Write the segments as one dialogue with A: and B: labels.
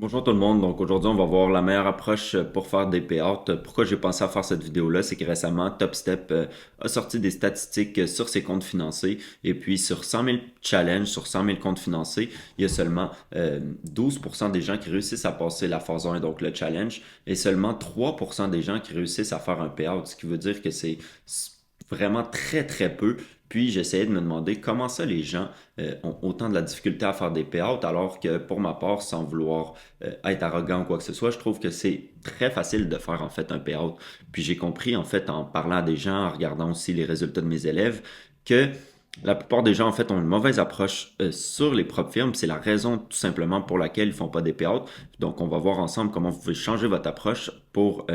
A: Bonjour tout le monde, donc aujourd'hui on va voir la meilleure approche pour faire des payouts. Pourquoi j'ai pensé à faire cette vidéo-là, c'est que récemment TopStep a sorti des statistiques sur ses comptes financés et puis sur 100 000 challenges, sur 100 000 comptes financés, il y a seulement 12% des gens qui réussissent à passer la phase 1, donc le challenge, et seulement 3% des gens qui réussissent à faire un payout, ce qui veut dire que c'est vraiment très très peu. Puis j'essayais de me demander comment ça les gens ont autant de la difficulté à faire des payouts alors que pour ma part, sans vouloir être arrogant ou quoi que ce soit, je trouve que c'est très facile de faire en fait un payout. Puis j'ai compris en fait en parlant à des gens, en regardant aussi les résultats de mes élèves, que la plupart des gens en fait ont une mauvaise approche sur les propres firmes. C'est la raison tout simplement pour laquelle ils font pas des payouts. Donc on va voir ensemble comment vous pouvez changer votre approche pour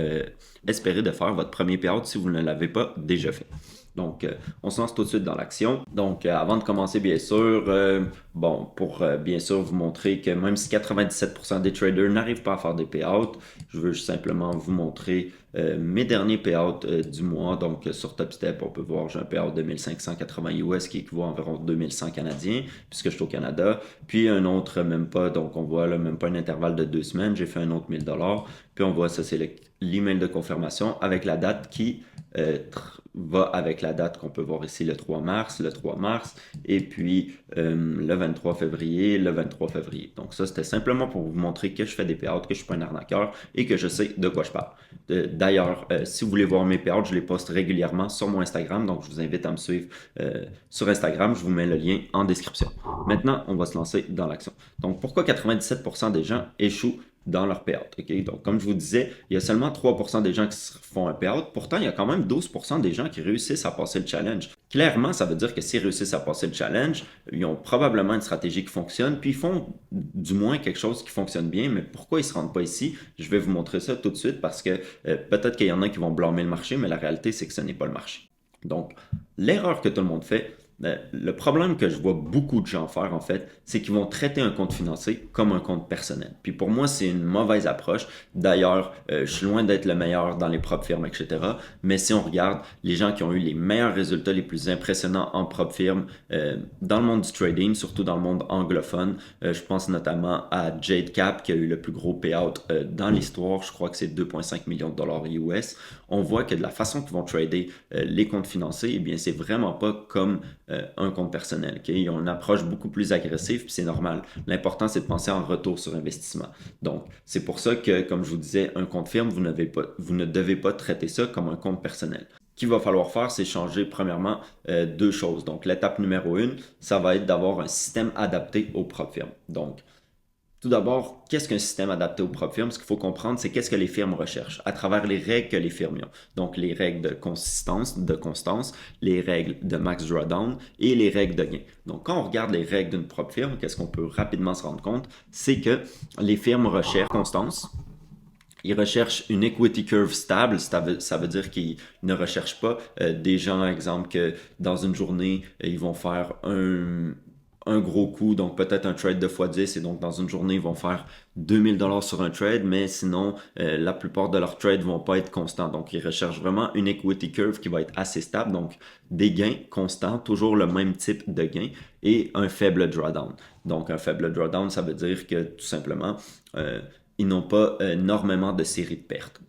A: espérer de faire votre premier payout si vous ne l'avez pas déjà fait. Donc, on se lance tout de suite dans l'action. Donc, avant de commencer, bien sûr, pour bien sûr vous montrer que même si 97% des traders n'arrivent pas à faire des payouts, je veux juste simplement vous montrer mes derniers payouts du mois. Donc, sur TopStep, on peut voir j'ai un payout de 1580 US qui équivaut à environ 2100 canadiens, puisque je suis au Canada. Puis un autre, même pas, donc on voit là, même pas un intervalle de 2 semaines, j'ai fait un autre 1000 $. Puis on voit ça, c'est l'email de confirmation avec la date qui va avec la date qu'on peut voir ici, le 3 mars, et puis le 23 février, le 23 février. Donc ça, c'était simplement pour vous montrer que je fais des payouts, que je suis pas un arnaqueur et que je sais de quoi je parle. D'ailleurs, si vous voulez voir mes payouts, je les poste régulièrement sur mon Instagram, donc je vous invite à me suivre sur Instagram, je vous mets le lien en description. Maintenant, on va se lancer dans l'action. Donc pourquoi 97% des gens échouent dans leur payout. Okay? Donc, comme je vous disais, il y a seulement 3% des gens qui font un payout. Pourtant, il y a quand même 12% des gens qui réussissent à passer le challenge. Clairement, ça veut dire que s'ils réussissent à passer le challenge, ils ont probablement une stratégie qui fonctionne, puis ils font du moins quelque chose qui fonctionne bien. Mais pourquoi ils ne se rendent pas ici? Je vais vous montrer ça tout de suite parce que peut-être qu'il y en a qui vont blâmer le marché, mais la réalité, c'est que ce n'est pas le marché. Donc, l'erreur que tout le monde fait, le problème que je vois beaucoup de gens faire, en fait, c'est qu'ils vont traiter un compte financier comme un compte personnel. Puis pour moi, c'est une mauvaise approche. D'ailleurs, je suis loin d'être le meilleur dans les propres firmes, etc. Mais si on regarde les gens qui ont eu les meilleurs résultats, les plus impressionnants en propre firme, dans le monde du trading, surtout dans le monde anglophone, je pense notamment à Jade Cap qui a eu le plus gros payout dans l'histoire. Je crois que c'est 2,5 millions de dollars US. On voit que de la façon qu'ils vont trader les comptes financiers, eh bien, c'est vraiment pas comme un compte personnel. Okay? Ils ont une approche beaucoup plus agressive, puis c'est normal. L'important, c'est de penser en retour sur investissement. Donc, c'est pour ça que, comme je vous disais, un compte firme, vous ne devez pas traiter ça comme un compte personnel. Ce qu'il va falloir faire, c'est changer premièrement deux choses. Donc, l'étape numéro une, ça va être d'avoir un système adapté aux propres firmes. Donc, tout d'abord, qu'est-ce qu'un système adapté aux propres firmes? Ce qu'il faut comprendre, c'est qu'est-ce que les firmes recherchent à travers les règles que les firmes ont. Donc, les règles de consistance, de constance, les règles de max drawdown et les règles de gain. Donc, quand on regarde les règles d'une propre firme, qu'est-ce qu'on peut rapidement se rendre compte? C'est que les firmes recherchent constance, ils recherchent une equity curve stable, ça veut dire qu'ils ne recherchent pas des gens, exemple, que dans une journée, ils vont faire un gros coup, donc peut-être un trade de x10, et donc dans une journée, ils vont faire 2000 $ sur un trade, mais sinon, la plupart de leurs trades vont pas être constants. Donc, ils recherchent vraiment une equity curve qui va être assez stable, donc des gains constants, toujours le même type de gain, et un faible drawdown. Donc, un faible drawdown, ça veut dire que tout simplement, ils n'ont pas énormément de séries de pertes.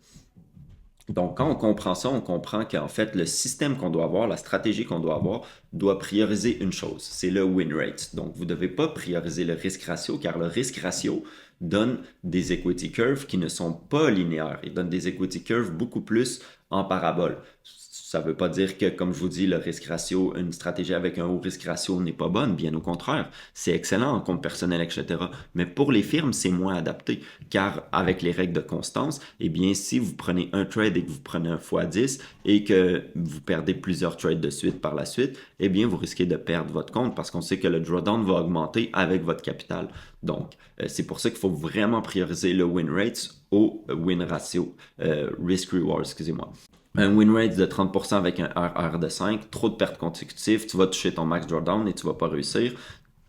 A: Donc, quand on comprend ça, on comprend qu'en fait, le système qu'on doit avoir, la stratégie qu'on doit avoir, doit prioriser une chose, c'est le win rate. Donc, vous ne devez pas prioriser le risque ratio, car le risque ratio donne des equity curves qui ne sont pas linéaires. Il donne des equity curves beaucoup plus en parabole. Ça ne veut pas dire que, comme je vous dis, le risque ratio, une stratégie avec un haut risque ratio n'est pas bonne, bien au contraire. C'est excellent en compte personnel, etc. Mais pour les firmes, c'est moins adapté, car avec les règles de constance, eh bien, si vous prenez un trade et que vous prenez un x10 et que vous perdez plusieurs trades de suite par la suite, eh bien, vous risquez de perdre votre compte parce qu'on sait que le drawdown va augmenter avec votre capital. Donc, c'est pour ça qu'il faut vraiment prioriser le win rate au win ratio, risk-reward, excusez-moi. Un win rate de 30% avec un RR de 5, trop de pertes consécutives, tu vas toucher ton max drawdown et tu vas pas réussir.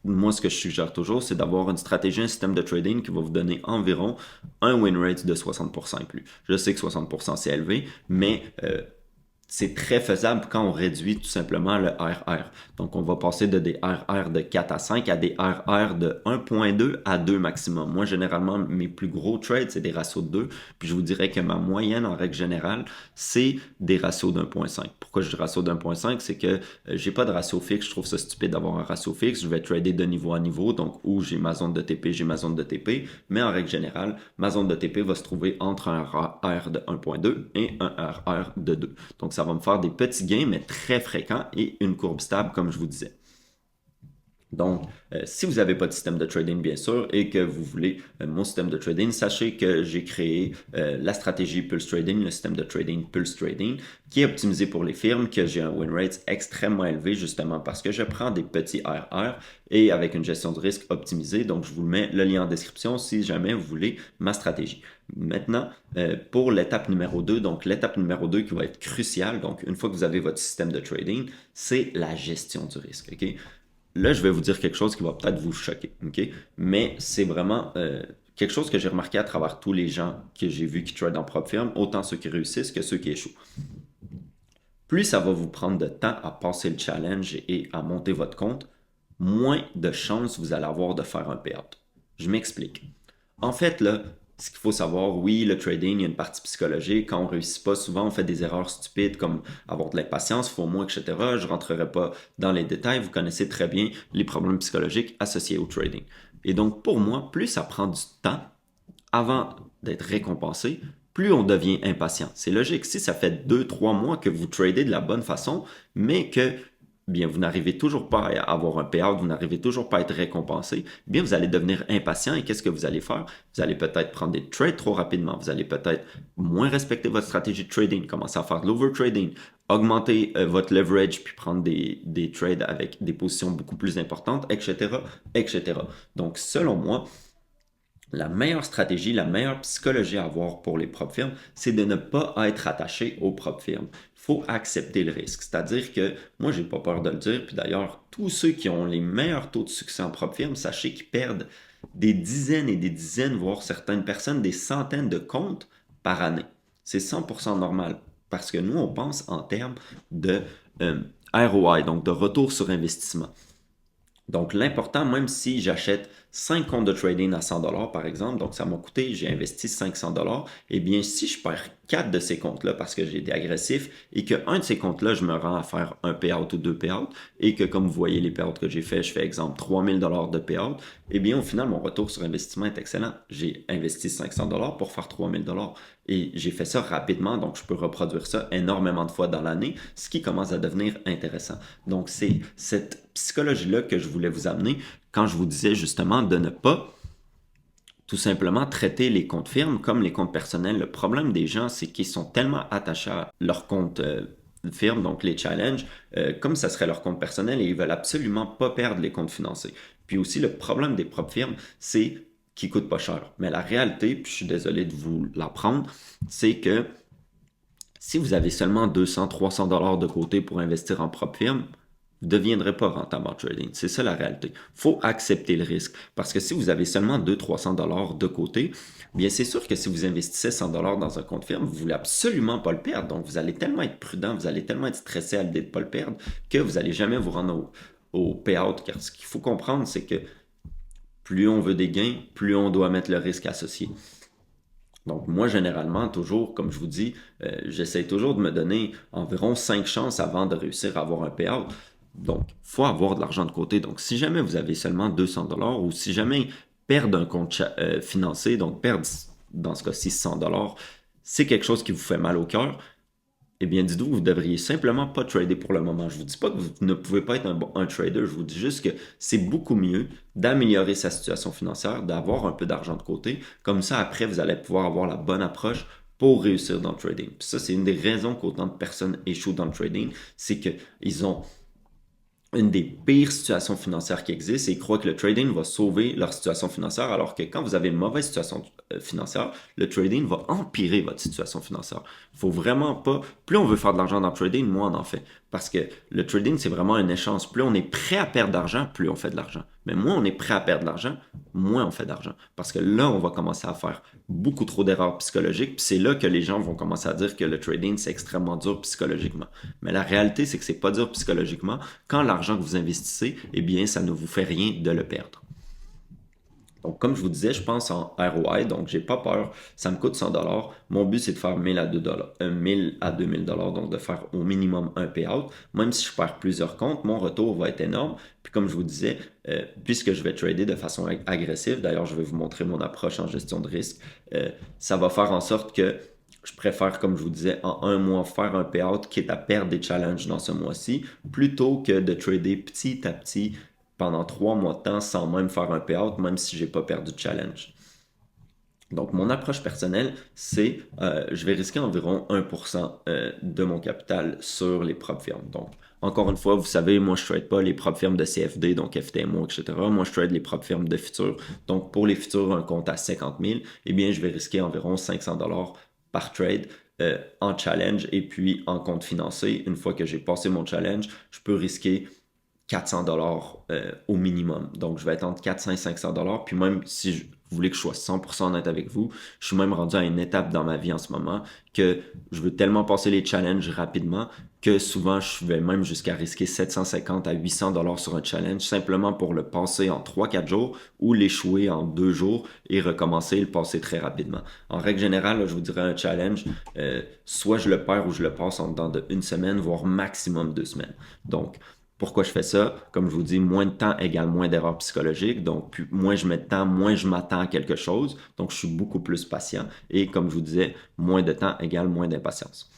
A: Moi, ce que je suggère toujours, c'est d'avoir une stratégie, un système de trading qui va vous donner environ un win rate de 60% et plus. Je sais que 60% c'est élevé, mais c'est très faisable quand on réduit tout simplement le RR. Donc, on va passer de des RR de 4 à 5 à des RR de 1.2 à 2 maximum. Moi, généralement, mes plus gros trades, c'est des ratios de 2. Puis, je vous dirais que ma moyenne, en règle générale, c'est des ratios d'1.5. Pourquoi je dis ratio d'1.5? C'est que j'ai pas de ratio fixe. Je trouve ça stupide d'avoir un ratio fixe. Je vais trader de niveau à niveau. Donc, où j'ai ma zone de TP, j'ai ma zone de TP. Mais en règle générale, ma zone de TP va se trouver entre un RR de 1.2 et un RR de 2. Donc, ça va me faire des petits gains, mais très fréquents et une courbe stable, comme je vous disais. Donc, si vous n'avez pas de système de trading, bien sûr, et que vous voulez mon système de trading, sachez que j'ai créé la stratégie Pulse Trading, le système de trading Pulse Trading, qui est optimisé pour les firmes, que j'ai un win rate extrêmement élevé, justement parce que je prends des petits RR et avec une gestion de risque optimisée. Donc, je vous mets le lien en description si jamais vous voulez ma stratégie. Maintenant, pour l'étape numéro 2, donc l'étape numéro 2 qui va être cruciale, donc une fois que vous avez votre système de trading, c'est la gestion du risque, ok? Là, je vais vous dire quelque chose qui va peut-être vous choquer, ok? Mais c'est vraiment quelque chose que j'ai remarqué à travers tous les gens que j'ai vus qui trade en propre firme, autant ceux qui réussissent que ceux qui échouent. Plus ça va vous prendre de temps à passer le challenge et à monter votre compte, moins de chances vous allez avoir de faire un payout. Je m'explique. En fait, là, ce qu'il faut savoir, oui, le trading, il y a une partie psychologique. Quand on ne réussit pas, souvent, on fait des erreurs stupides comme avoir de l'impatience, faux mots, etc. Je ne rentrerai pas dans les détails. Vous connaissez très bien les problèmes psychologiques associés au trading. Et donc, pour moi, plus ça prend du temps avant d'être récompensé, plus on devient impatient. C'est logique. Si ça fait 2, 3 mois que vous tradez de la bonne façon, mais que bien, vous n'arrivez toujours pas à avoir un payout, vous n'arrivez toujours pas à être récompensé, bien, vous allez devenir impatient et qu'est-ce que vous allez faire? Vous allez peut-être prendre des trades trop rapidement, vous allez peut-être moins respecter votre stratégie de trading, commencer à faire de l'overtrading, augmenter votre leverage puis prendre des trades avec des positions beaucoup plus importantes, etc., etc. Donc, selon moi, la meilleure stratégie, la meilleure psychologie à avoir pour les propres firmes, c'est de ne pas être attaché aux propres firmes. Il faut accepter le risque. C'est-à-dire que moi, j'ai pas peur de le dire. Puis d'ailleurs, tous ceux qui ont les meilleurs taux de succès en propre firme, sachez qu'ils perdent des dizaines et des dizaines, voire certaines personnes, des centaines de comptes par année. C'est 100% normal. Parce que nous, on pense en termes de ROI, donc de retour sur investissement. Donc, l'important, même si j'achète 5 comptes de trading à 100 $ par exemple, donc ça m'a coûté, j'ai investi 500 $, eh bien, si je perds 4 de ces comptes-là parce que j'ai été agressif et qu'un de ces comptes-là, je me rends à faire un payout ou 2 payouts et que, comme vous voyez les payouts que j'ai fait, je fais exemple 3000 $ de payout, eh bien, au final, mon retour sur investissement est excellent. J'ai investi 500 $ pour faire 3000 $ et j'ai fait ça rapidement, donc je peux reproduire ça énormément de fois dans l'année, ce qui commence à devenir intéressant. Donc, c'est cette psychologie-là que je voulais vous amener quand je vous disais justement de ne pas tout simplement traiter les comptes firmes comme les comptes personnels. Le problème des gens, c'est qu'ils sont tellement attachés à leur compte firme, donc les challenges, comme ça serait leur compte personnel et ils veulent absolument pas perdre les comptes financiers. Puis aussi, le problème des propres firmes, c'est qu'ils coûtent pas cher. Mais la réalité, puis je suis désolé de vous l'apprendre, c'est que si vous avez seulement 200, 300 $ de côté pour investir en propre firme, vous ne deviendrez pas rentable en trading. C'est ça la réalité. Il faut accepter le risque. Parce que si vous avez seulement 200, 300 $ de côté, bien c'est sûr que si vous investissez 100 $ dans un compte firme, vous ne voulez absolument pas le perdre. Donc vous allez tellement être prudent, vous allez tellement être stressé à l'idée de ne pas le perdre que vous n'allez jamais vous rendre au payout. Car ce qu'il faut comprendre, c'est que plus on veut des gains, plus on doit mettre le risque associé. Donc moi, généralement, toujours, comme je vous dis, j'essaie toujours de me donner environ 5 chances avant de réussir à avoir un payout. Donc, il faut avoir de l'argent de côté. Donc, si jamais vous avez seulement 200 $ ou si jamais perdre un compte financé, donc perdre dans ce cas-ci 100 $, c'est quelque chose qui vous fait mal au cœur, eh bien, dites-vous, vous devriez simplement pas trader pour le moment. Je vous dis pas que vous ne pouvez pas être un trader, je vous dis juste que c'est beaucoup mieux d'améliorer sa situation financière, d'avoir un peu d'argent de côté. Comme ça, après, vous allez pouvoir avoir la bonne approche pour réussir dans le trading. Puis ça, c'est une des raisons qu'autant de personnes échouent dans le trading, c'est qu'ils ont une des pires situations financières qui existent et ils croient que le trading va sauver leur situation financière, alors que quand vous avez une mauvaise situation financière, le trading va empirer votre situation financière. Il faut vraiment pas, plus on veut faire de l'argent dans le trading, moins on en fait. Parce que le trading, c'est vraiment un échange. Plus on est prêt à perdre d'argent, plus on fait de l'argent. Mais moins on est prêt à perdre de l'argent, moins on fait d'argent. Parce que là, on va commencer à faire beaucoup trop d'erreurs psychologiques. Puis c'est là que les gens vont commencer à dire que le trading, c'est extrêmement dur psychologiquement. Mais la réalité, c'est que c'est pas dur psychologiquement. Quand l'argent que vous investissez, eh bien, ça ne vous fait rien de le perdre. Donc, comme je vous disais, je pense en ROI, donc j'ai pas peur. Ça me coûte 100 dollars. Mon but, c'est de faire 1000 à 2 dollars, 1000 à 2000 dollars, donc de faire au minimum un payout. Même si je perds plusieurs comptes, mon retour va être énorme. Puis comme je vous disais, puisque je vais trader de façon agressive, d'ailleurs, je vais vous montrer mon approche en gestion de risque, ça va faire en sorte que je préfère, comme je vous disais, en un mois, faire un payout quitte à perdre des challenges dans ce mois-ci, plutôt que de trader petit à petit pendant 3 mois de temps sans même faire un payout, même si j'ai pas perdu de challenge. Donc, mon approche personnelle, c'est je vais risquer environ 1% de mon capital sur les propres firmes. Donc, encore une fois, vous savez, moi, je ne trade pas les propres firmes de CFD, donc FTMO, etc. Moi, je trade les propres firmes de futurs. Donc, pour les futurs, un compte à 50 000, eh bien, je vais risquer environ 500 dollars par trade en challenge et puis en compte financé. Une fois que j'ai passé mon challenge, je peux risquer 400 dollars au minimum. Donc, je vais être entre 400 et 500 dollars. Puis même si vous voulez que je sois 100% honnête avec vous, je suis même rendu à une étape dans ma vie en ce moment que je veux tellement passer les challenges rapidement que souvent je vais même jusqu'à risquer 750 à 800 dollars sur un challenge simplement pour le passer en 3-4 jours ou l'échouer en 2 jours et recommencer et le passer très rapidement. En règle générale, là, je vous dirais un challenge, soit je le perds ou je le passe en dedans de 1 semaine, voire maximum 2 semaines. Donc, pourquoi je fais ça? Comme je vous dis, moins de temps égale moins d'erreurs psychologiques. Donc, plus, moins je mets de temps, moins je m'attends à quelque chose. Donc, je suis beaucoup plus patient. Et comme je vous disais, moins de temps égale moins d'impatience.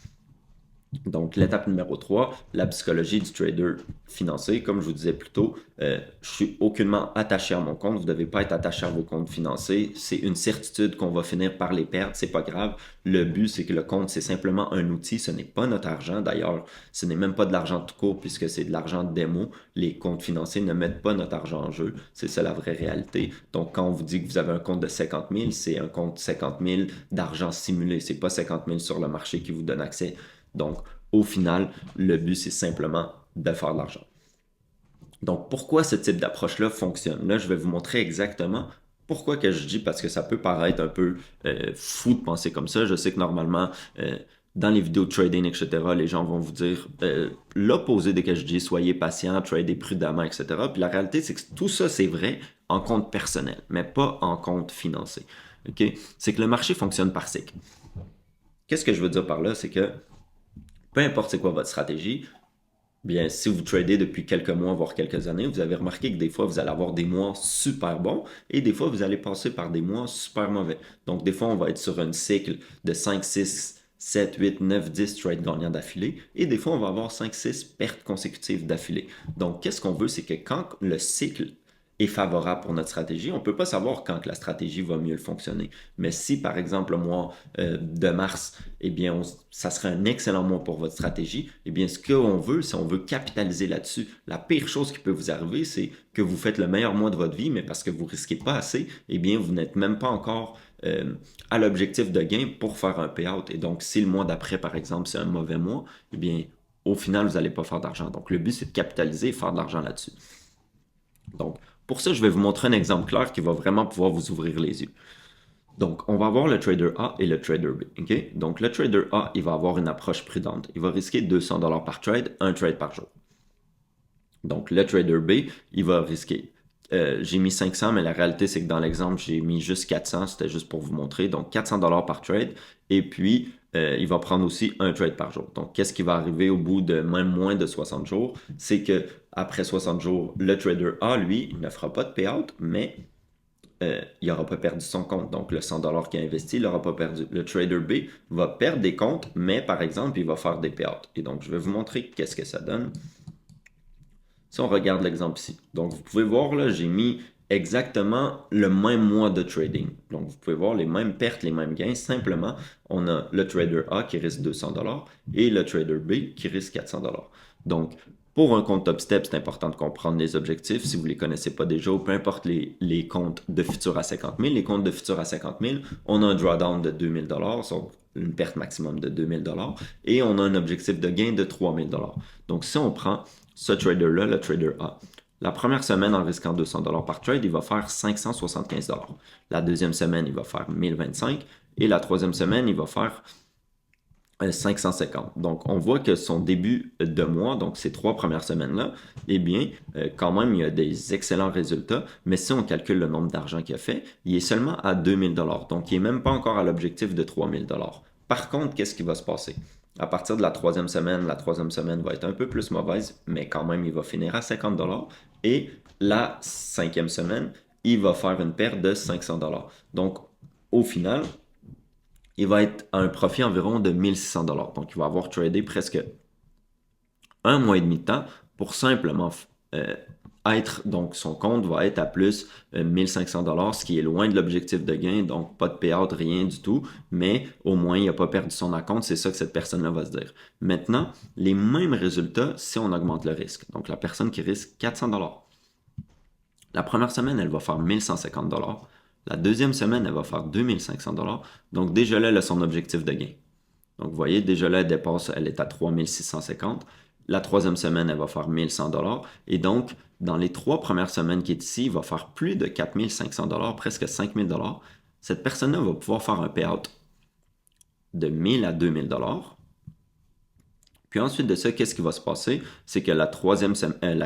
A: Donc, l'étape numéro 3, la psychologie du trader financier. Comme je vous disais plus tôt, je suis aucunement attaché à mon compte. Vous ne devez pas être attaché à vos comptes financiers. C'est une certitude qu'on va finir par les perdre. C'est pas grave. Le but, c'est que le compte, c'est simplement un outil. Ce n'est pas notre argent. D'ailleurs, ce n'est même pas de l'argent tout court puisque c'est de l'argent de démo. Les comptes financiers ne mettent pas notre argent en jeu. C'est ça la vraie réalité. Donc, quand on vous dit que vous avez un compte de 50 000, c'est un compte 50 000 d'argent simulé. C'est pas 50 000 sur le marché qui vous donne accès. Donc, au final, le but, c'est simplement de faire de l'argent. Donc, pourquoi ce type d'approche-là fonctionne? Là, je vais vous montrer exactement pourquoi que je dis, parce que ça peut paraître un peu fou de penser comme ça. Je sais que normalement, dans les vidéos de trading, etc., les gens vont vous dire l'opposé de ce que je dis, soyez patient, tradez prudemment, etc. Puis la réalité, c'est que tout ça, c'est vrai en compte personnel, mais pas en compte financier. OK? C'est que le marché fonctionne par cycle. Qu'est-ce que je veux dire par là? C'est que peu importe c'est quoi votre stratégie, bien, si vous tradez depuis quelques mois, voire quelques années, vous avez remarqué que des fois, vous allez avoir des mois super bons et des fois, vous allez passer par des mois super mauvais. Donc, des fois, on va être sur un cycle de 5, 6, 7, 8, 9, 10 trades gagnants d'affilée et des fois, on va avoir 5, 6 pertes consécutives d'affilée. Donc, qu'est-ce qu'on veut, c'est que quand le cycle est favorable pour notre stratégie, on ne peut pas savoir quand la stratégie va mieux fonctionner. Mais si, par exemple, le mois de mars, eh bien, ça serait un excellent mois pour votre stratégie, eh bien, ce qu'on veut, c'est on veut capitaliser là-dessus. La pire chose qui peut vous arriver, c'est que vous faites le meilleur mois de votre vie, mais parce que vous ne risquez pas assez, eh bien, vous n'êtes même pas encore à l'objectif de gain pour faire un payout. Et donc, si le mois d'après, par exemple, c'est un mauvais mois, eh bien, au final, vous n'allez pas faire d'argent. Donc, le but, c'est de capitaliser et faire de l'argent là-dessus. Donc, pour ça, je vais vous montrer un exemple clair qui va vraiment pouvoir vous ouvrir les yeux. Donc, on va avoir le trader A et le trader B. Okay? Donc, le trader A, il va avoir une approche prudente. Il va risquer 200 dollars par trade, un trade par jour. Donc, le trader B, il va risquer. J'ai mis 500, mais la réalité, c'est que dans l'exemple, j'ai mis juste 400. C'était juste pour vous montrer. Donc, 400 dollars par trade. Et puis, il va prendre aussi un trade par jour. Donc, qu'est-ce qui va arriver au bout de même moins de 60 jours? C'est que après 60 jours, le trader A, lui, il ne fera pas de payout, mais il n'aura pas perdu son compte. Donc, le 100 dollars qu'il a investi, il n'aura pas perdu. Le trader B va perdre des comptes, mais par exemple, il va faire des payouts. Et donc, je vais vous montrer qu'est-ce que ça donne. Si on regarde l'exemple ici. Donc, vous pouvez voir, là, j'ai mis exactement le même mois de trading. Donc, vous pouvez voir les mêmes pertes, les mêmes gains. Simplement, on a le trader A qui risque 200 dollars et le trader B qui risque 400 dollars. Donc, pour un compte Top Step, c'est important de comprendre les objectifs. Si vous ne les connaissez pas déjà, ou peu importe les comptes de futur à 50 000, les comptes de futur à 50 000, on a un drawdown de 2000 dollars. une perte maximum de 2000 $ et on a un objectif de gain de 3000 $. Donc, si on prend ce trader-là, le trader A, la première semaine, en risquant 200 $ par trade, il va faire 575 $. La deuxième semaine, il va faire 1025 et la troisième semaine, il va faire 550. Donc, on voit que son début de mois, donc ces 3 premières semaines-là, eh bien, quand même, il y a des excellents résultats, mais si on calcule le nombre d'argent qu'il a fait, il est seulement à 2000 $. Donc, il n'est même pas encore à l'objectif de 3000 $. Par contre, qu'est-ce qui va se passer? À partir de la troisième semaine va être un peu plus mauvaise, mais quand même, il va finir à 50 $. Et la cinquième semaine, il va faire une perte de 500 $. Donc, au final, il va être à un profit environ de 1600 $. Donc, il va avoir tradé presque un mois et demi de temps pour simplement euh, donc son compte va être à plus 1500 $, ce qui est loin de l'objectif de gain, donc pas de payout, rien du tout, mais au moins il n'a pas perdu son compte, c'est ça que cette personne-là va se dire. Maintenant, les mêmes résultats si on augmente le risque. Donc, la personne qui risque 400 $. La première semaine, elle va faire 1150 $. La deuxième semaine, elle va faire 2500 $. Donc, déjà là, elle a son objectif de gain. Donc, vous voyez, déjà là, elle dépasse, elle est à 3650. La troisième semaine, elle va faire 1100 $. Et donc, dans les 3 premières semaines qui est ici, il va faire plus de 4500 $, presque 5000 $. Cette personne-là va pouvoir faire un payout de 1000 à 2000 $. Puis ensuite de ça, qu'est-ce qui va se passer? C'est que la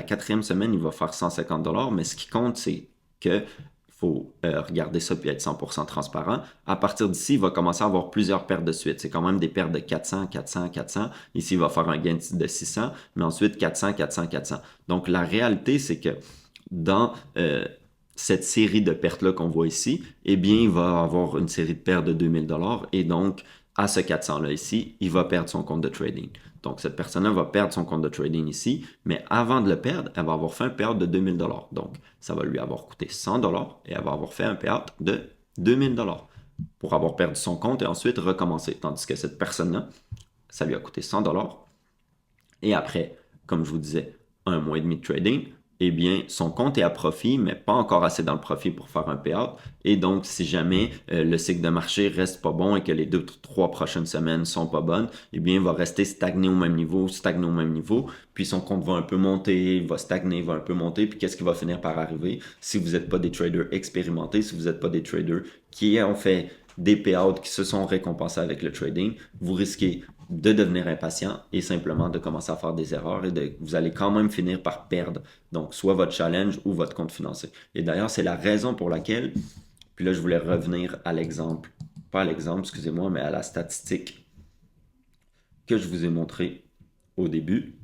A: quatrième semaine, il va faire 150 $, mais ce qui compte, c'est que faut regarder ça puis être 100% transparent. À partir d'ici, il va commencer à avoir plusieurs pertes de suite. C'est quand même des pertes de 400, 400, 400. Ici, il va faire un gain de 600, mais ensuite 400, 400, 400. Donc, la réalité, c'est que dans cette série de pertes-là qu'on voit ici, eh bien, il va avoir une série de pertes de 2000 $ et donc, à ce 400-là ici, il va perdre son compte de trading. Donc, cette personne-là va perdre son compte de trading ici, mais avant de le perdre, elle va avoir fait un payout de 2000 $. Donc, ça va lui avoir coûté 100 $ et elle va avoir fait un payout de 2000 $ pour avoir perdu son compte et ensuite recommencer. Tandis que cette personne-là, ça lui a coûté 100 $ et après, comme je vous disais, un mois et demi de trading, eh bien, son compte est à profit, mais pas encore assez dans le profit pour faire un payout. Et donc, si jamais le cycle de marché reste pas bon et que les 2, 3 prochaines semaines sont pas bonnes, eh bien, il va rester stagné au même niveau, puis son compte va un peu monter, il va stagner, il va un peu monter, puis qu'est-ce qui va finir par arriver? Si vous n'êtes pas des traders expérimentés, si vous n'êtes pas des traders qui ont fait des payouts qui se sont récompensés avec le trading, vous risquez de devenir impatient et simplement de commencer à faire des erreurs et vous allez quand même finir par perdre. Donc, soit votre challenge ou votre compte financier. Et d'ailleurs, c'est la raison pour laquelle, puis là, je voulais revenir à l'exemple, pas à l'exemple, excusez-moi, mais à la statistique que je vous ai montrée au début,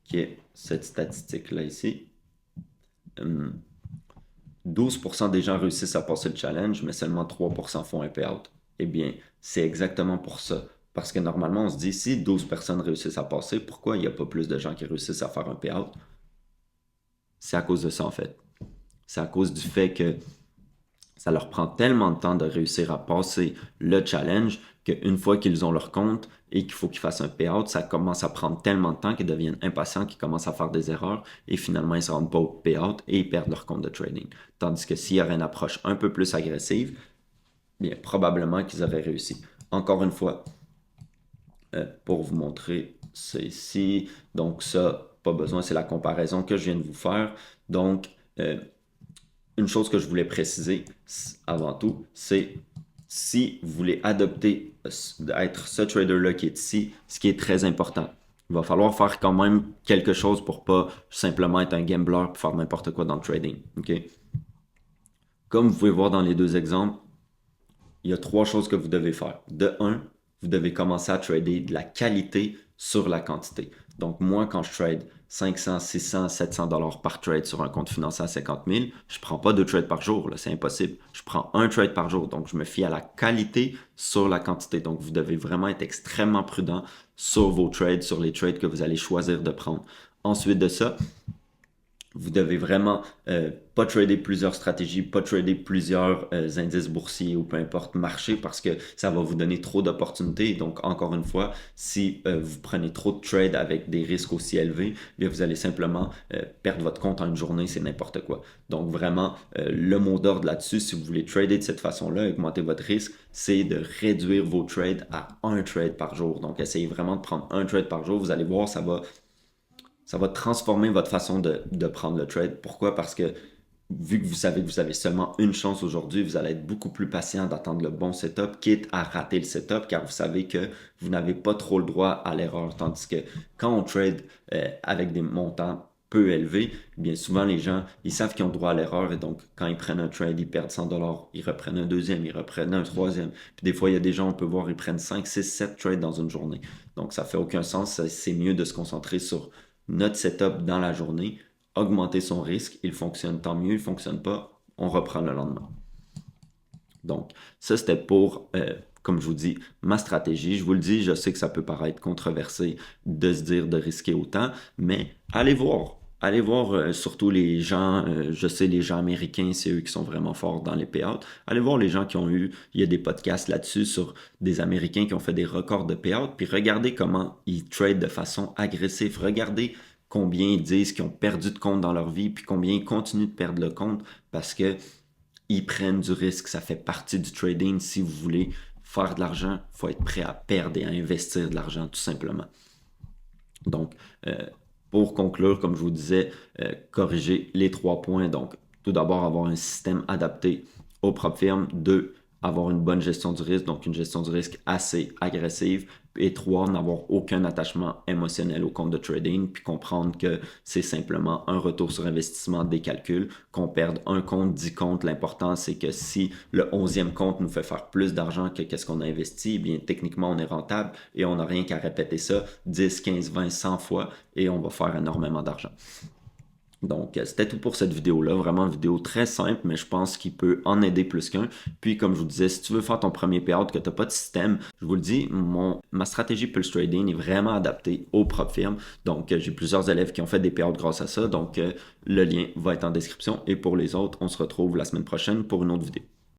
A: qui est cette statistique-là ici. 12% des gens réussissent à passer le challenge, mais seulement 3% font un payout. Eh bien, c'est exactement pour ça. Parce que normalement, on se dit, si 12 personnes réussissent à passer, pourquoi il n'y a pas plus de gens qui réussissent à faire un payout? C'est à cause de ça, en fait. C'est à cause du fait que ça leur prend tellement de temps de réussir à passer le challenge qu'une fois qu'ils ont leur compte et qu'il faut qu'ils fassent un payout, ça commence à prendre tellement de temps qu'ils deviennent impatients, qu'ils commencent à faire des erreurs et finalement ils ne se rendent pas au payout et ils perdent leur compte de trading. Tandis que s'il y aurait une approche un peu plus agressive, bien probablement qu'ils auraient réussi. Encore une fois, pour vous montrer ça ici, donc ça, pas besoin, c'est la comparaison que je viens de vous faire. Donc, une chose que je voulais préciser avant tout, c'est si vous voulez adopter, être ce trader-là qui est ici, ce qui est très important. Il va falloir faire quand même quelque chose pour pas simplement être un gambler et faire n'importe quoi dans le trading. Okay? Comme vous pouvez voir dans les deux exemples, il y a 3 choses que vous devez faire. De un, vous devez commencer à trader de la qualité sur la quantité. Donc moi, quand je trade 500, 600, 700 $ par trade sur un compte financier à 50 000, je ne prends pas 2 trades par jour, c'est impossible. Je prends un trade par jour, donc je me fie à la qualité sur la quantité. Donc vous devez vraiment être extrêmement prudent sur vos trades, sur les trades que vous allez choisir de prendre. Ensuite de ça, Vous devez vraiment pas trader plusieurs stratégies, pas trader plusieurs indices boursiers ou peu importe marché parce que ça va vous donner trop d'opportunités. Donc, encore une fois, si vous prenez trop de trades avec des risques aussi élevés, bien, vous allez simplement perdre votre compte en une journée, c'est n'importe quoi. Donc, vraiment, le mot d'ordre là-dessus, si vous voulez trader de cette façon-là, augmenter votre risque, c'est de réduire vos trades à un trade par jour. Donc, essayez vraiment de prendre un trade par jour. Vous allez voir, ça va transformer votre façon de prendre le trade. Pourquoi? Parce que vu que vous savez que vous avez seulement une chance aujourd'hui, vous allez être beaucoup plus patient d'attendre le bon setup, quitte à rater le setup, car vous savez que vous n'avez pas trop le droit à l'erreur. Tandis que quand on trade avec des montants peu élevés, bien souvent les gens, ils savent qu'ils ont droit à l'erreur et donc quand ils prennent un trade, ils perdent 100 $, ils reprennent un deuxième, ils reprennent un troisième. Puis des fois, il y a des gens, on peut voir, ils prennent 5, 6, 7 trades dans une journée. Donc ça fait aucun sens, c'est mieux de se concentrer sur notre setup dans la journée, augmenter son risque, il fonctionne tant mieux, il fonctionne pas, on reprend le lendemain. Donc, ça c'était pour, comme je vous dis, ma stratégie. Je vous le dis, je sais que ça peut paraître controversé de se dire de risquer autant, mais allez voir. Allez voir surtout les gens, je sais les gens américains, c'est eux qui sont vraiment forts dans les payouts. Allez voir les gens qui ont eu, il y a des podcasts là-dessus sur des Américains qui ont fait des records de payouts, puis regardez comment ils tradent de façon agressive. Regardez combien ils disent qu'ils ont perdu de compte dans leur vie, puis combien ils continuent de perdre le compte parce que ils prennent du risque. Ça fait partie du trading. Si vous voulez faire de l'argent, il faut être prêt à perdre et à investir de l'argent, tout simplement. Donc, pour conclure, comme je vous disais, corriger les 3 points. Donc, tout d'abord, avoir un système adapté aux propres firmes. 2, avoir une bonne gestion du risque, donc une gestion du risque assez agressive. Et 3, n'avoir aucun attachement émotionnel au compte de trading, puis comprendre que c'est simplement un retour sur investissement des calculs, qu'on perde un compte, 10 comptes. L'important, c'est que si le 11e compte nous fait faire plus d'argent que qu'est-ce qu'on a investi, eh bien techniquement, on est rentable et on n'a rien qu'à répéter ça 10, 15, 20, 100 fois et on va faire énormément d'argent. Donc, c'était tout pour cette vidéo-là. Vraiment une vidéo très simple, mais je pense qu'il peut en aider plus qu'un. Puis, comme je vous disais, si tu veux faire ton premier payout, que tu n'as pas de système, je vous le dis, ma stratégie Pulse Trading est vraiment adaptée aux propres firmes. Donc, j'ai plusieurs élèves qui ont fait des payouts grâce à ça. Donc, le lien va être en description. Et pour les autres, on se retrouve la semaine prochaine pour une autre vidéo.